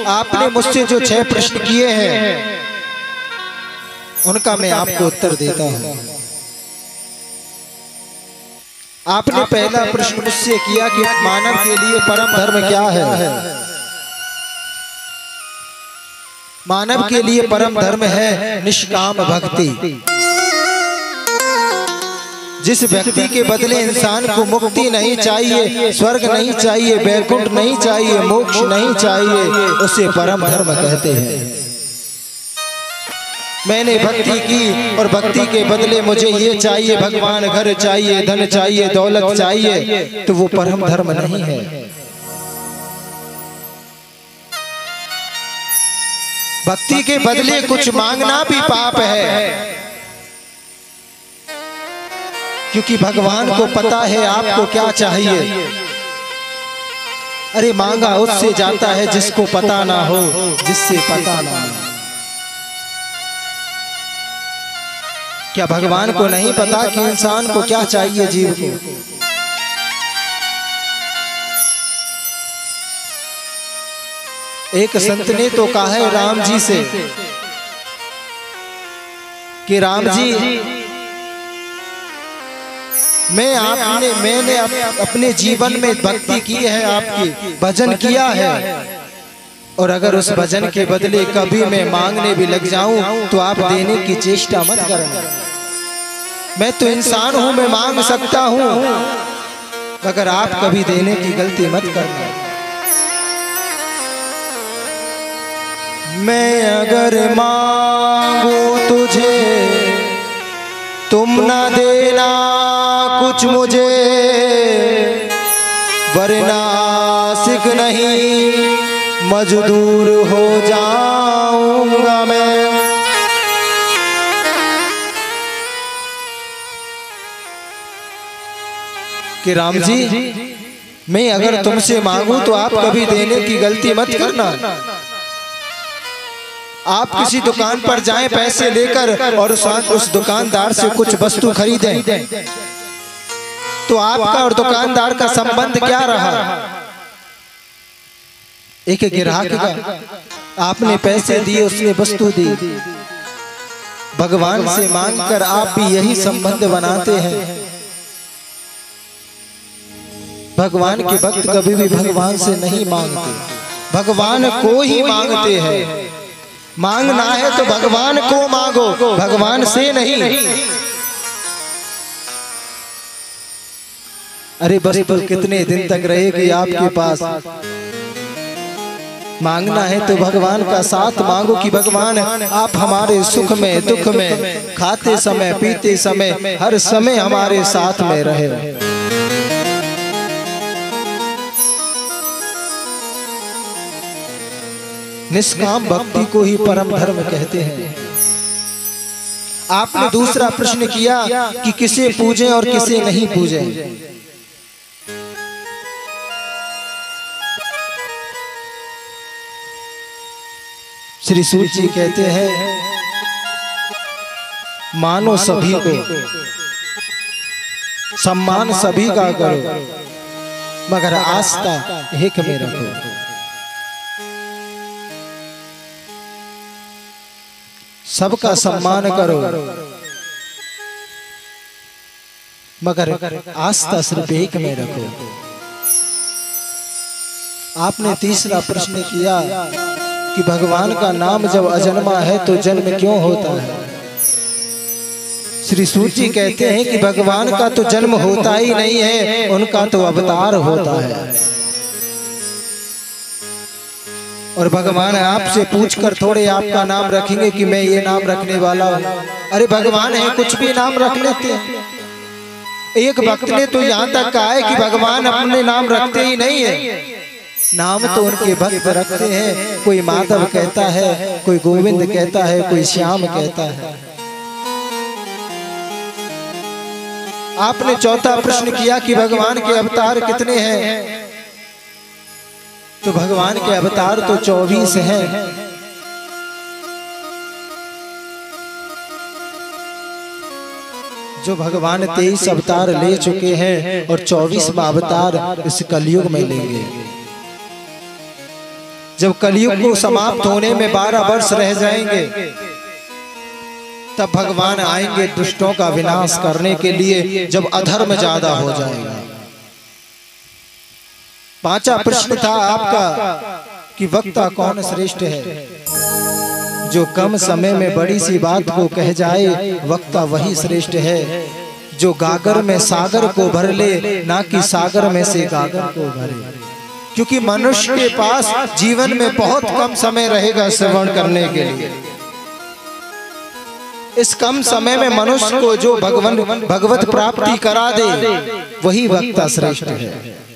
आपने मुझसे जो 6 प्रश्न किए हैं उनका मैं आपको उत्तर देता हूं। आपने पहला प्रश्न मुझसे किया कि मानव के लिए परम धर्म क्या है। मानव के लिए परम धर्म है निष्काम भक्ति। जिस व्यक्ति के बदले इंसान को मुक्ति नहीं चाहिए, स्वर्ग नहीं चाहिए, वैकुंठ नहीं चाहिए, मोक्ष नहीं चाहिए, उसे परम धर्म कहते हैं। मैंने भक्ति की और भक्ति के बदले मुझे ये चाहिए, भगवान घर चाहिए, धन चाहिए, दौलत चाहिए, तो वो परम धर्म नहीं है। भक्ति के बदले कुछ मांगना भी पाप है, क्योंकि भगवान को पता है आपको क्या चाहिए। अरे मांगा उससे जाता है जिसको पता ना हो, जिससे पता ना हो। क्या भगवान को नहीं पता कि इंसान को क्या चाहिए जीव को? एक संत ने तो कहा है राम जी से कि राम जी, मैंने अपने जीवन में भक्ति की है, आपकी भजन किया है, और अगर उस भजन के बदले कभी मैं मांगने भी लग जाऊं तो आप देने की चेष्टा मत करना। मैं तो इंसान हूं, मैं मांग सकता हूं, मगर आप कभी देने की गलती मत करना। मैं अगर मांगू तुझे तुम न देना कुछ मुझे, वरना आशिक नहीं मजदूर हो जाऊंगा मैं। कि राम जी, मैं अगर तुमसे मांगू तो आप कभी देने की गलती मत करना। आप किसी दुकान पर जाएं पैसे लेकर और उस दुकानदार से कुछ वस्तु खरीदें, तो आपका और दुकानदार का संबंध क्या रहा? एक ग्राहक का आपने पैसे दिए, उसने वस्तु दी। भगवान से मांगकर आप भी यही संबंध बनाते हैं। भगवान के भक्त कभी भी भगवान से नहीं मांगते, भगवान को ही मांगते हैं। मांगना है तो भगवान को मांगो, भगवान से नहीं। अरे बस तो कितने दिन तक रहेगी आपके पास? मांगना है तो भगवान का साथ मांगो कि भगवान आप हमारे सुख में दुख में, खाते समय पीते समय, हर समय हमारे साथ में रहे। निष्काम भक्ति को ही परम धर्म कहते हैं। आपने दूसरा प्रश्न किया कि किसे पूजें और किसे नहीं पूजें। श्री सूत जी कहते हैं, मानो सभी को, सम्मान सभी का करो, मगर आस्था एक में रखो। सबका सम्मान करो, मगर आस्था सिर्फ एक में रखो। आपने तीसरा प्रश्न किया कि भगवान का नाम जब अजन्मा है तो जन्म क्यों होता है। श्री सूत जी कहते हैं कि भगवान का तो जन्म होता ही नहीं है, उनका तो अवतार होता है। और भगवान आपसे पूछकर थोड़े आपका नाम रखेंगे कि मैं ये नाम रखने वाला हूं। अरे भगवान है, कुछ भी नाम रख लेते हैं। एक भक्त ने तो यहाँ तक कहा है कि भगवान अपने नाम रखते ही नहीं है, नाम तो उनके भक्त रखते हैं। कोई माधव कहता है, कोई गोविंद कहता है, कोई श्याम कहता है। आपने चौथा प्रश्न किया कि भगवान के अवतार कितने हैं, तो भगवान के अवतार तो 24 हैं। जो भगवान 23 अवतार ले चुके हैं और 24वां अवतार इस कलयुग में लेंगे। जब कलयुग को समाप्त होने में 12 वर्ष रह जाएंगे, तब भगवान आएंगे दुष्टों का विनाश करने के लिए, जब अधर्म ज्यादा हो जाएगा। 5वां प्रश्न था आपका कि वक्ता कौन श्रेष्ठ है? जो कम समय में बड़ी सी बात को कह जाए, वक्ता वही श्रेष्ठ है। जो गागर में सागर को भर ले, ना कि सागर में से गागर को भरे। क्योंकि मनुष्य के पास जीवन में बहुत कम समय रहेगा श्रवण करने के लिए। इस कम समय में मनुष्य को जो भगवत प्राप्ति करा दे, वही वक्ता श्रेष्ठ है।